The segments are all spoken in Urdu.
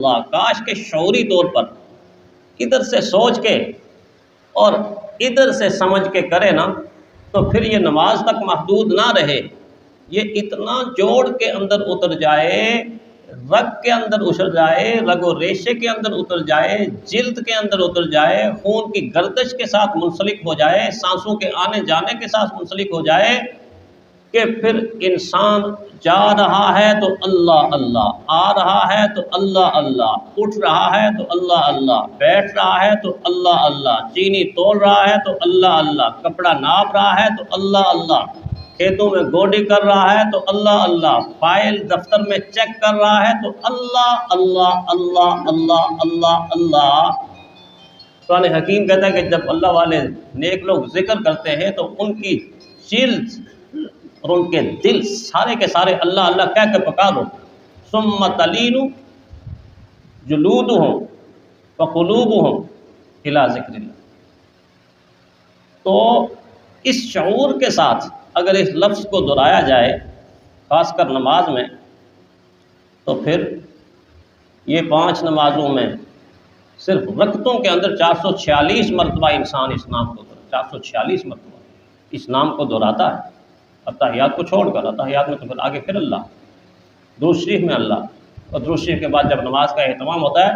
اللہ، کاش کے شعوری طور پر ادھر سے سوچ کے اور ادھر سے سمجھ کے کرے نا، تو پھر یہ نماز تک محدود نہ رہے، یہ اتنا جوڑ کے اندر اتر جائے، رگ کے اندر اتر جائے، رگ و ریشے کے اندر اتر جائے، جلد کے اندر اتر جائے، خون کی گردش کے ساتھ منسلک ہو جائے، سانسوں کے آنے جانے کے ساتھ منسلک ہو جائے، کہ پھر انسان جا رہا ہے تو اللہ اللہ، آ رہا ہے تو اللہ اللہ، اٹھ رہا ہے تو اللہ اللہ، بیٹھ رہا ہے تو اللہ اللہ، چینی تول رہا ہے تو اللہ اللہ، کپڑا ناپ رہا ہے تو اللہ اللہ، کھیتوں میں گوڈی کر رہا ہے تو اللہ اللہ، فائل دفتر میں چیک کر رہا ہے تو اللہ اللہ اللہ اللہ اللہ اللہ۔ قرآن حکیم کہتا ہے کہ جب اللہ والے نیک لوگ ذکر کرتے ہیں تو ان کی جلد اور ان کے دل سارے کے سارے اللہ اللہ کہہ کے پکارو، ثم تلین جلودہم وقلوبہم الی ذکر اللہ۔ تو اس شعور کے ساتھ اگر اس لفظ کو دہرایا جائے خاص کر نماز میں، تو پھر یہ 5 نمازوں میں صرف رکعتوں کے اندر 446 مرتبہ انسان اس نام کو 446 مرتبہ اس نام کو دہراتا ہے، اتحیات کو چھوڑ کر۔ اتحیات میں تو پھر آگے پھر اللہ، درود شریف میں اللہ، اور درود شریف کے بعد جب نماز کا اہتمام ہوتا ہے،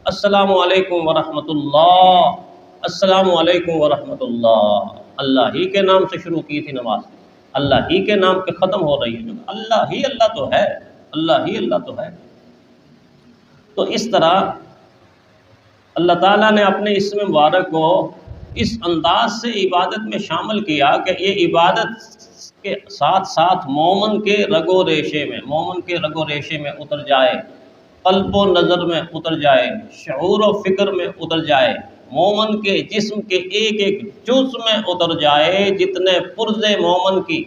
السلام علیکم ورحمۃ اللہ، السلام علیکم ورحمۃ اللہ، اللہ ہی کے نام سے شروع کی تھی نماز، اللہ ہی کے نام پہ ختم ہو رہی ہے، اللہ ہی اللہ تو ہے، اللہ ہی اللہ تو ہے۔ تو اس طرح اللہ تعالیٰ نے اپنے اسم مبارک کو اس انداز سے عبادت میں شامل کیا کہ یہ عبادت کے ساتھ ساتھ مومن کے رگ و ریشے میں، مومن کے رگ و ریشے میں اتر جائے، قلب و نظر میں اتر جائے، شعور و فکر میں اتر جائے، مومن کے جسم کے ایک ایک جز میں اتر جائے، جتنے پرزے مومن کی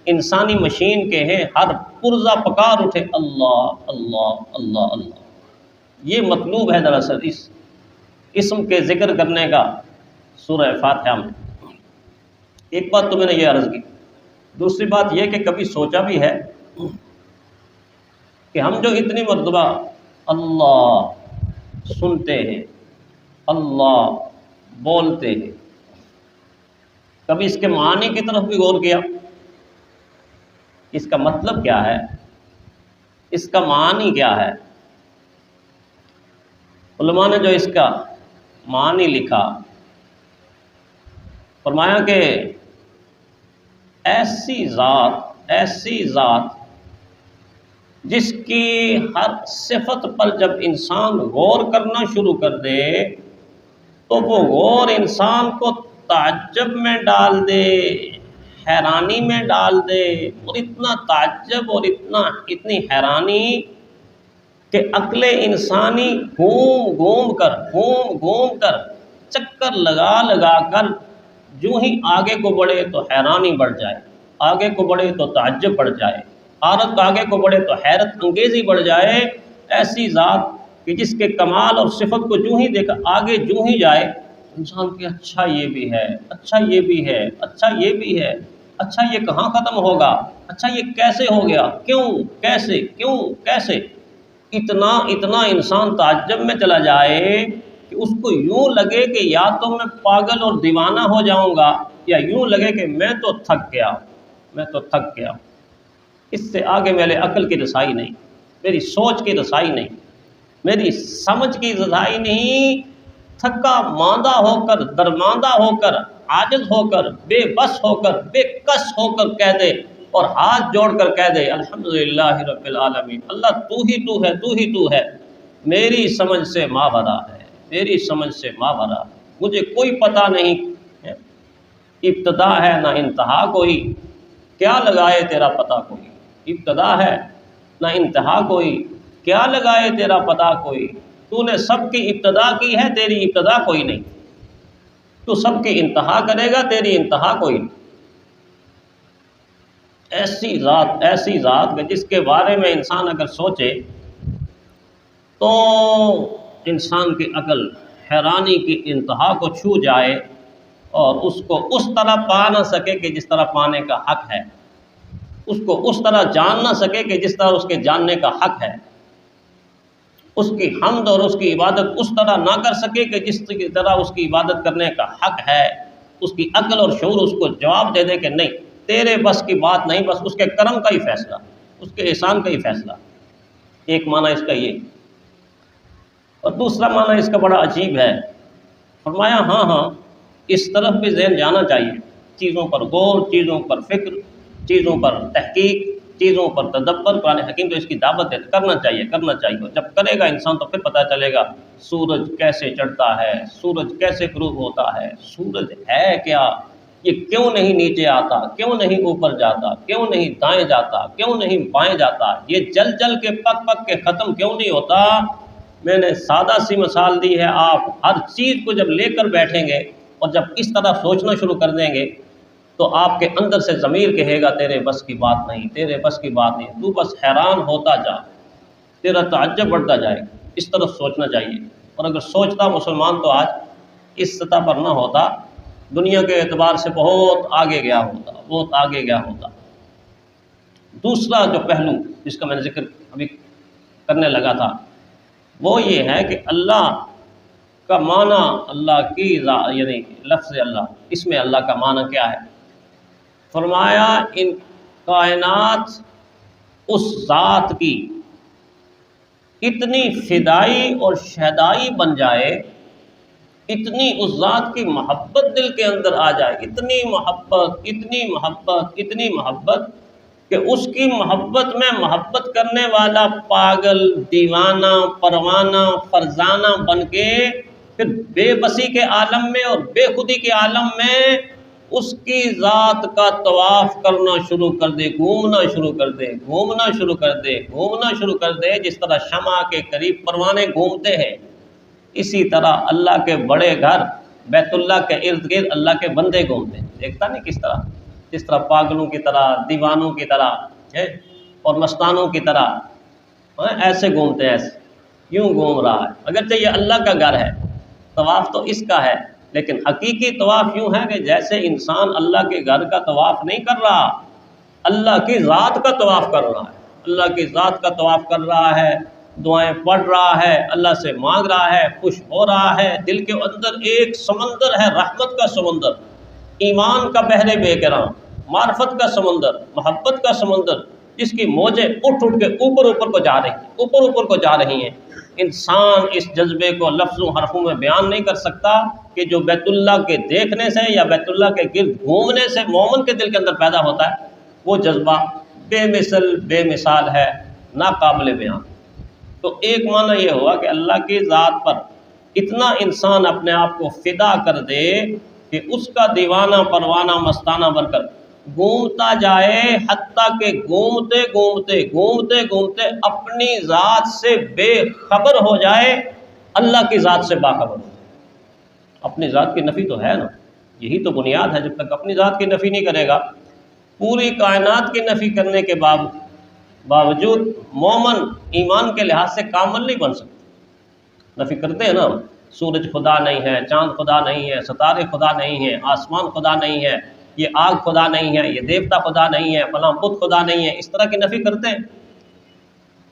انسانی مشین کے ہیں ہر پرزہ پکار اٹھے اللہ اللہ اللہ اللہ۔ یہ مطلوب ہے دراصل اس اسم کے ذکر کرنے کا سورہ فاتحہ میں۔ ایک بات تو میں نے یہ عرض کی، دوسری بات یہ کہ کبھی سوچا بھی ہے کہ ہم جو اتنی مرتبہ اللہ سنتے ہیں، اللہ بولتے ہیں، کبھی اس کے معنی کی طرف بھی غور کیا؟ اس کا مطلب کیا ہے؟ اس کا معنی کیا ہے؟ علماء نے جو اس کا معنی لکھا، فرمایا کہ ایسی ذات جس کی ہر صفت پر جب انسان غور کرنا شروع کر دے تو وہ غور انسان کو تعجب میں ڈال دے، حیرانی میں ڈال دے، اور اتنا تعجب اور اتنی حیرانی کہ عقل انسانی گھوم کر چکر لگا کر جو ہی آگے کو بڑھے تو حیرانی بڑھ جائے، آگے کو بڑھے تو تعجب بڑھ جائے، آگے کو بڑھے تو حیرت انگیزی بڑھ جائے۔ ایسی ذات کہ جس کے کمال اور صفت کو جو ہی دیکھا آگے جو ہی جائے انسان کہ اچھا یہ بھی ہے، اچھا یہ بھی ہے، اچھا یہ بھی ہے، اچھا یہ کہاں ختم ہوگا، اچھا یہ کیسے ہو گیا، کیوں کیسے اتنا انسان تعجب میں چلا جائے کہ اس کو یوں لگے کہ یا تو میں پاگل اور دیوانہ ہو جاؤں گا، یا یوں لگے کہ میں تو تھک گیا۔ اس سے آگے میرے عقل کی رسائی نہیں، میری سوچ کی رسائی نہیں، میری سمجھ کی رسائی نہیں۔ تھکا ماندہ ہو کر، درماندہ ہو کر، عاجز ہو کر، بے بس ہو کر، بے کس ہو کر کہہ دے اور ہاتھ جوڑ کر کہہ دے الحمدللہ رب العالمین، اللہ تو ہی تو ہے، میری سمجھ سے ماورا ہے، میری سمجھ سے ماورا ہے، مجھے کوئی پتہ نہیں ابتدا ہے نہ انتہا کوئی، کیا لگائے تیرا پتہ کوئی، ابتدا ہے نہ انتہا کوئی، کیا لگائے تیرا پتہ کوئی، تو نے سب کی ابتدا کی ہے، تیری ابتدا کوئی نہیں، تو سب کی انتہا کرے گا، تیری انتہا کوئی نہیں۔ ایسی ذات کہ جس کے بارے میں انسان اگر سوچے تو انسان کی عقل حیرانی کی انتہا کو چھو جائے اور اس کو اس طرح پا نہ سکے کہ جس طرح پانے کا حق ہے، اس کو اس طرح جان نہ سکے کہ جس طرح اس کے جاننے کا حق ہے۔ اس کی حمد اور اس کی عبادت اس طرح نہ کر سکے کہ جس کی طرح اس کی عبادت کرنے کا حق ہے، اس کی عقل اور شعور اس کو جواب دے دے کہ نہیں تیرے بس کی بات نہیں، بس اس کے کرم کا ہی فیصلہ، اس کے احسان کا ہی فیصلہ۔ ایک معنی اس کا یہ، اور دوسرا معنی اس کا بڑا عجیب ہے۔ فرمایا ہاں اس طرف بھی ذہن جانا چاہیے، چیزوں پر غور، چیزوں پر فکر، چیزوں پر تحقیق، چیزوں پر تدبر۔ قرآن حکیم تو اس کی دعوت ہے، کرنا چاہیے کرنا چاہیے، اور جب کرے گا انسان تو پھر پتہ چلے گا سورج کیسے چڑھتا ہے، سورج کیسے غروب ہوتا ہے، سورج ہے کیا، یہ کیوں نہیں نیچے آتا، کیوں نہیں اوپر جاتا، کیوں نہیں دائیں جاتا، کیوں نہیں بائیں جاتا، یہ جل جل کے پک پک کے ختم کیوں نہیں ہوتا۔ میں نے سادہ سی مثال دی ہے، آپ ہر چیز کو جب لے کر بیٹھیں گے اور جب اس طرح سوچنا شروع کر دیں گے تو آپ کے اندر سے ضمیر کہے گا تیرے بس کی بات نہیں، تیرے بس کی بات نہیں، تو بس حیران ہوتا جا، تیرا تعجب بڑھتا جائے گا۔ اس طرح سوچنا چاہیے، اور اگر سوچتا مسلمان تو آج اس سطح پر نہ ہوتا، دنیا کے اعتبار سے بہت آگے گیا ہوتا، بہت آگے گیا ہوتا۔ دوسرا جو پہلو جس کا میں نے ذکر ابھی کرنے لگا تھا وہ یہ ہے کہ اللہ کا معنی، اللہ کی یعنی لفظ اللہ، اس میں اللہ کا معنی کیا ہے؟ فرمایا ان کائنات اس ذات کی اتنی فدائی اور شہدائی بن جائے، اتنی اس ذات کی محبت دل کے اندر آ جائے، اتنی محبت، اتنی محبت، اتنی محبت کہ اس کی محبت میں محبت کرنے والا پاگل، دیوانہ، پروانہ، فرزانہ بن کے پھر بے بسی کے عالم میں اور بے خودی کے عالم میں اس کی ذات کا طواف کرنا شروع کر دے، گھومنا شروع کر دے، گھومنا شروع کر دے، گھومنا شروع کر دے، جس طرح شمع کے قریب پروانے گھومتے ہیں، اسی طرح اللہ کے بڑے گھر بیت اللہ کے ارد گرد اللہ کے بندے گھومتے ہیں۔ دیکھتا نہیں کس طرح پاگلوں کی طرح، دیوانوں کی طرح اور مستانوں کی طرح ایسے گھومتے ہیں، ایسے یوں گھوم رہا ہے۔ اگرچہ یہ اللہ کا گھر ہے، طواف تو اس کا ہے، لیکن حقیقی طواف یوں ہے کہ جیسے انسان اللہ کے گھر کا طواف نہیں کر رہا، اللہ کی ذات کا طواف کر رہا ہے، اللہ کی ذات کا طواف کر رہا ہے، دعائیں پڑھ رہا ہے، اللہ سے مانگ رہا ہے، خوش ہو رہا ہے، دل کے اندر ایک سمندر ہے، رحمت کا سمندر، ایمان کا بحر بے کرام، معرفت کا سمندر، محبت کا سمندر، جس کی موجیں اٹھ اٹھ کے اوپر کو جا رہی ہیں، اوپر کو جا رہی ہیں۔ انسان اس جذبے کو لفظوں حرفوں میں بیان نہیں کر سکتا کہ جو بیت اللہ کے دیکھنے سے یا بیت اللہ کے گرد گھومنے سے مومن کے دل کے اندر پیدا ہوتا ہے، وہ جذبہ بے مثل بے مثال ہے، ناقابل بیان۔ تو ایک معنی یہ ہوا کہ اللہ کی ذات پر اتنا انسان اپنے آپ کو فدا کر دے کہ اس کا دیوانہ پروانہ مستانہ بن کر گھومتا جائے، حتیٰ کہ گھومتے گھومتے گھومتے گھومتے اپنی ذات سے بے خبر ہو جائے، اللہ کی ذات سے باخبر ہو جائے۔ اپنی ذات کی نفی تو ہے نا، یہی تو بنیاد ہے۔ جب تک اپنی ذات کی نفی نہیں کرے گا، پوری کائنات کی نفی کرنے کے باوجود مومن ایمان کے لحاظ سے کامل نہیں بن سکتا۔ نفی کرتے ہیں نا، سورج خدا نہیں ہے، چاند خدا نہیں ہے، ستارے خدا نہیں ہیں، آسمان خدا نہیں ہے، یہ آگ خدا نہیں ہے، یہ دیوتا خدا نہیں ہے، فلاں بت خدا نہیں ہے، اس طرح کی نفی کرتے ہیں۔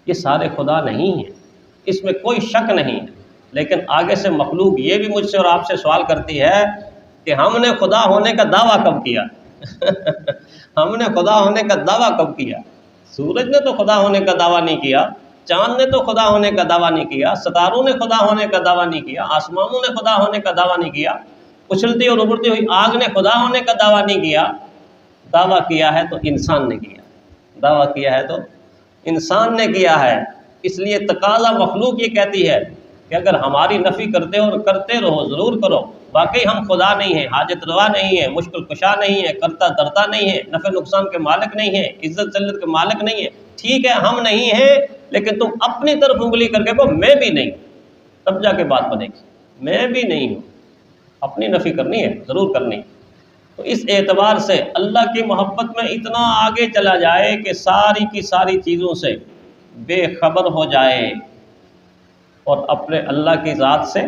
یہ سارے خدا نہیں ہیں، اس میں کوئی شک نہیں ہے۔ لیکن آگے سے مخلوق یہ بھی مجھ سے اور آپ سے سوال کرتی ہے کہ ہم نے خدا ہونے کا دعویٰ کب کیا؟ ہم نے خدا ہونے کا دعویٰ کب کیا؟ سورج نے تو خدا ہونے کا دعویٰ نہیں کیا، چاند نے تو خدا ہونے کا دعویٰ نہیں کیا، ستاروں نے خدا ہونے کا دعویٰ نہیں کیا، آسمانوں نے خدا ہونے کا دعویٰ نہیں کیا، اچھلتی اور ابھرتی ہوئی آگ نے خدا ہونے کا دعویٰ نہیں کیا۔ دعویٰ کیا ہے تو انسان نے کیا، دعویٰ کیا ہے تو انسان نے کیا ہے۔ اس لیے تقاضا مخلوق یہ کہتی ہے کہ اگر ہماری نفی کرتے ہو اور کرتے رہو، ضرور کرو، واقعی ہم خدا نہیں ہیں، حاجت روا نہیں ہیں، مشکل کشا نہیں ہیں، کرتا درتا نہیں ہیں، نفع نقصان کے مالک نہیں ہیں، عزت ذلت کے مالک نہیں ہیں۔ ٹھیک ہے ہم نہیں ہیں، لیکن تم اپنی طرف انگلی کر کے کہو میں بھی نہیں، تب جا کے بات بنے گی۔ میں بھی نہیں ہوں، اپنی نفی کرنی ہے، ضرور کرنی۔ تو اس اعتبار سے اللہ کی محبت میں اتنا آگے چلا جائے کہ ساری کی ساری چیزوں سے بے خبر ہو جائے اور اپنے اللہ کی ذات سے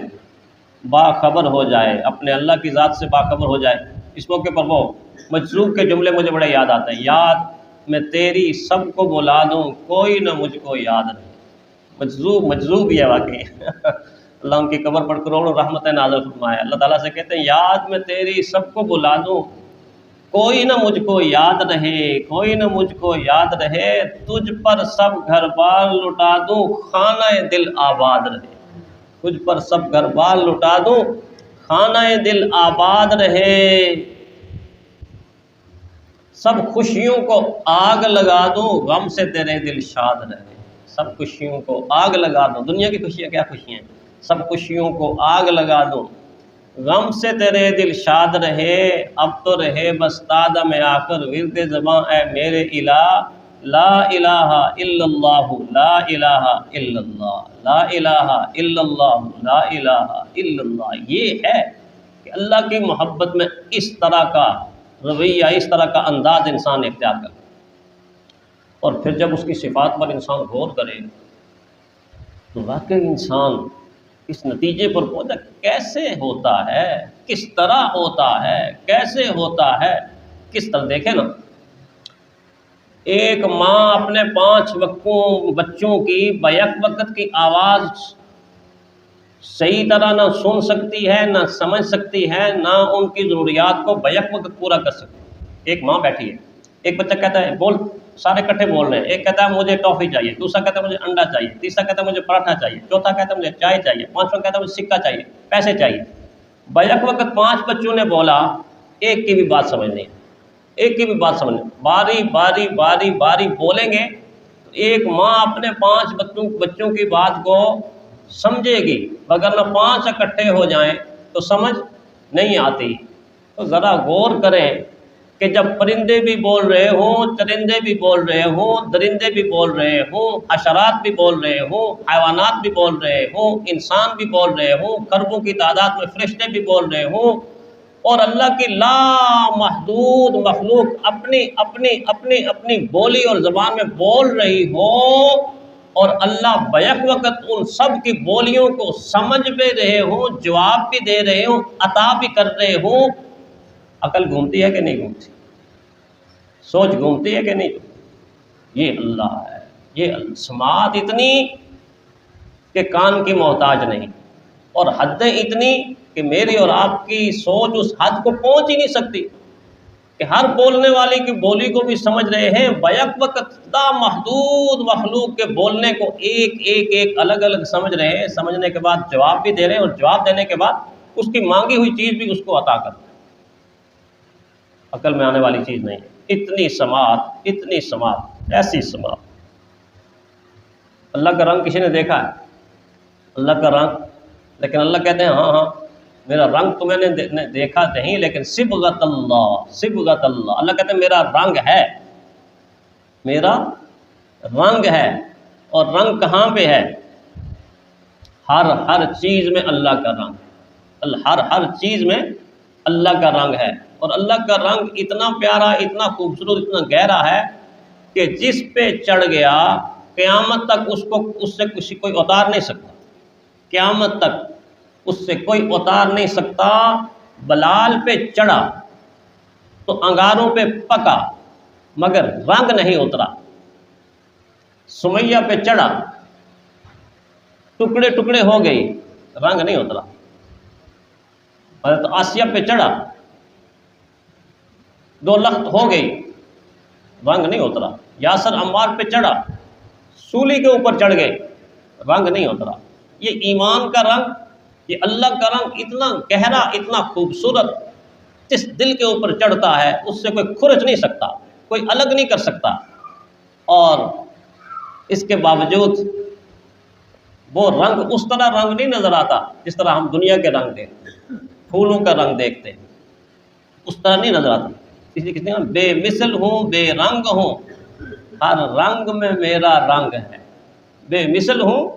باخبر ہو جائے، اپنے اللہ کی ذات سے باخبر ہو جائے۔ اس موقع پر وہ مجذوب کے جملے مجھے بڑے یاد آتے ہیں، یاد میں تیری سب کو بلا دوں، کوئی نہ مجھ کو یاد نہیں۔ مجذوب ہی ہے واقعی اللہ ان کی قبر پر کروڑوں رحمتیں نازل فرمائے. اللہ تعالیٰ سے کہتے ہیں یاد میں تیری سب کو بلا دوں، کوئی نہ مجھ کو یاد رہے، کوئی نہ مجھ کو یاد رہے، تجھ پر سب گھر بار لٹا دوں، خانہ دل آباد رہے. تجھ پر سب گھر بار لٹا دوں، خانہ دل آباد رہے. سب خوشیوں کو آگ لگا دوں، غم سے تیرے دل شاد رہے. سب خوشیوں کو آگ لگا دوں، دنیا کی خوشیاں کیا خوشیاں ہیں، سب خوشیوں کو آگ لگا دوں، غم سے تیرے دل شاد رہے. اب تو رہے بس تادہ میں آ کر ورد زباں اے میرے الہ، لا الہ الا اللہ، لا الہ الا اللہ، لا الہ الا اللہ، لا الہ الا اللہ. یہ ہے کہ اللہ کی محبت میں اس طرح کا رویہ، اس طرح کا انداز انسان اختیار کرے. اور پھر جب اس کی صفات پر انسان غور کرے تو واقعی انسان اس نتیجے پر پہنچا کیسے ہوتا ہے، کس طرح ہوتا ہے، کیسے ہوتا ہے، کس طرح. دیکھیں نا، ایک ماں اپنے 5 بچوں کی بیک وقت کی آواز صحیح طرح نہ سن سکتی ہے، نہ سمجھ سکتی ہے، نہ ان کی ضروریات کو بیک وقت پورا کر سکتی. ایک ماں بیٹھی ہے، ایک بچہ کہتا ہے بول، سارے کٹھے بول رہے ہیں. ایک کہتا ہے مجھے ٹافی چاہیے، دوسرا کہتا ہے مجھے انڈا چاہیے، تیسرا کہتا ہے مجھے پراٹھا چاہیے، چوتھا کہتا ہے مجھے چائے چاہیے، پانچواں کہتا ہے مجھے سکہ چاہیے، پیسے چاہیے. بیک وقت 5 بچوں نے بولا، ایک کی بھی بات سمجھ نہیں، ایک کی بھی بات سمجھ نہیں. باری باری باری باری بولیں گے تو ایک ماں اپنے 5 بچوں کی بات کو سمجھے گی، اگر نہ 5 اکٹھے ہو جائیں تو سمجھ نہیں آتی. تو ذرا غور کریں کہ جب پرندے بھی بول رہے ہوں، چرندے بھی بول رہے ہوں، درندے بھی بول رہے ہوں، حشرات بھی بول رہے ہوں، حیوانات بھی بول رہے ہوں، انسان بھی بول رہے ہوں، خربوں کی تعداد میں فرشتے بھی بول رہے ہوں، اور اللہ کی لامحدود مخلوق اپنی اپنی اپنی اپنی بولی اور زبان میں بول رہی ہو، اور اللہ بیک وقت ان سب کی بولیوں کو سمجھ بھی رہے ہوں، جواب بھی دے رہے ہوں، عطا بھی کر رہے ہوں. عقل گھومتی ہے کہ نہیں گھومتی؟ سوچ گھومتی ہے کہ نہیں؟ یہ اللہ ہے. یہ سماعت اتنی کہ کان کی محتاج نہیں، اور حدیں اتنی کہ میری اور آپ کی سوچ اس حد کو پہنچ ہی نہیں سکتی کہ ہر بولنے والے کی بولی کو بھی سمجھ رہے ہیں. بیک وقت محدود مخلوق کے بولنے کو ایک ایک ایک الگ الگ سمجھ رہے ہیں، سمجھنے کے بعد جواب بھی دے رہے ہیں، اور جواب دینے کے بعد اس کی مانگی ہوئی چیز بھی اس کو عطا کرتے ہیں. عقل میں آنے والی چیز نہیں ہے. اتنی سماعت، اتنی سماعت، ایسی سماعت. اللہ کا رنگ کسی نے دیکھا ہے؟ اللہ کا رنگ، لیکن اللہ کہتے ہیں ہاں ہاں میرا رنگ تو میں نے دیکھا نہیں، لیکن صبغت اللہ، صبغت اللہ. اللہ کہتے ہیں میرا رنگ ہے، میرا رنگ ہے. اور رنگ کہاں پہ ہے؟ ہر چیز میں اللہ کا رنگ، ہر چیز میں اللہ کا رنگ ہے. اور اللہ کا رنگ اتنا پیارا، اتنا خوبصورت، اتنا گہرا ہے کہ جس پہ چڑھ گیا قیامت تک اس سے کوئی اتار نہیں سکتا. قیامت تک اس سے کوئی اتار نہیں سکتا. بلال پہ چڑھا تو انگاروں پہ پکا مگر رنگ نہیں اترا. سمیہ پہ چڑھا، ٹکڑے ٹکڑے ہو گئی، رنگ نہیں اترا. حضرت آسیہ پہ چڑھا، 2 لخت ہو گئی، رنگ نہیں اترا. یاسر عمار پہ چڑھا، سولی کے اوپر چڑھ گئے، رنگ نہیں اترا. یہ ایمان کا رنگ، یہ اللہ کا رنگ اتنا گہرا، اتنا خوبصورت، جس دل کے اوپر چڑھتا ہے اس سے کوئی کھرچ نہیں سکتا، کوئی الگ نہیں کر سکتا. اور اس کے باوجود وہ رنگ اس طرح رنگ نہیں نظر آتا جس طرح ہم دنیا کے رنگ دیکھتے ہیں، پھولوں کا رنگ دیکھتے ہیں، اس طرح نہیں نظر آتا. اس لیے کہتے ہیں بے مثل ہوں، بے رنگ ہوں، ہر رنگ میں میرا رنگ ہے. بے مثل ہوں،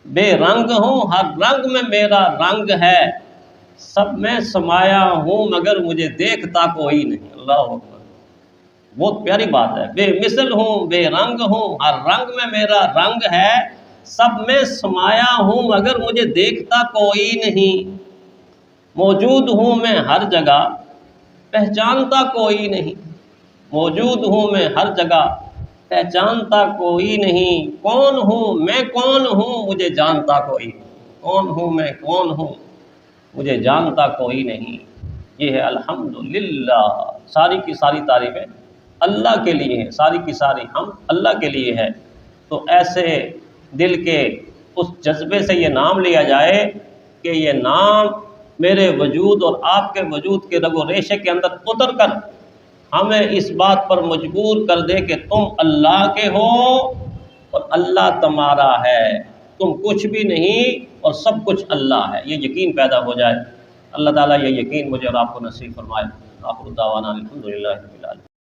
بے رنگ ہوں، ہر رنگ میں میرا رنگ ہے. سب میں سمایا ہوں مگر مجھے دیکھتا کوئی نہیں. اللہ اکبر، بہت پیاری بات ہے. بے مثل ہوں، بے رنگ ہوں، ہر رنگ میں میرا رنگ ہے. سب میں سمایا ہوں مگر مجھے دیکھتا کوئی نہیں. موجود ہوں میں ہر جگہ، پہچانتا کوئی نہیں. موجود ہوں میں ہر جگہ، پہچانتا کوئی نہیں، کون ہوں میں کون ہوں مجھے جانتا کوئی نہیں، کون ہوں میں کون ہوں مجھے جانتا کوئی نہیں۔ یہ ہے الحمدللہ، ساری کی ساری تعریفیں اللہ کے لیے ہیں، ساری کی ساری ہم اللہ کے لیے ہے۔ تو ایسے دل کے اس جذبے سے یہ نام لیا جائے کہ یہ نام میرے وجود اور آپ کے وجود کے رگ و ریشے کے اندر اتر کر ہمیں اس بات پر مجبور کر دے کہ تم اللہ کے ہو اور اللہ تمہارا ہے، تم کچھ بھی نہیں اور سب کچھ اللہ ہے، یہ یقین پیدا ہو جائے۔ اللہ تعالیٰ یہ یقین مجھے اور آپ کو نصیب فرمائے۔ آخر دعوانا الحمدللہ رب العالمین۔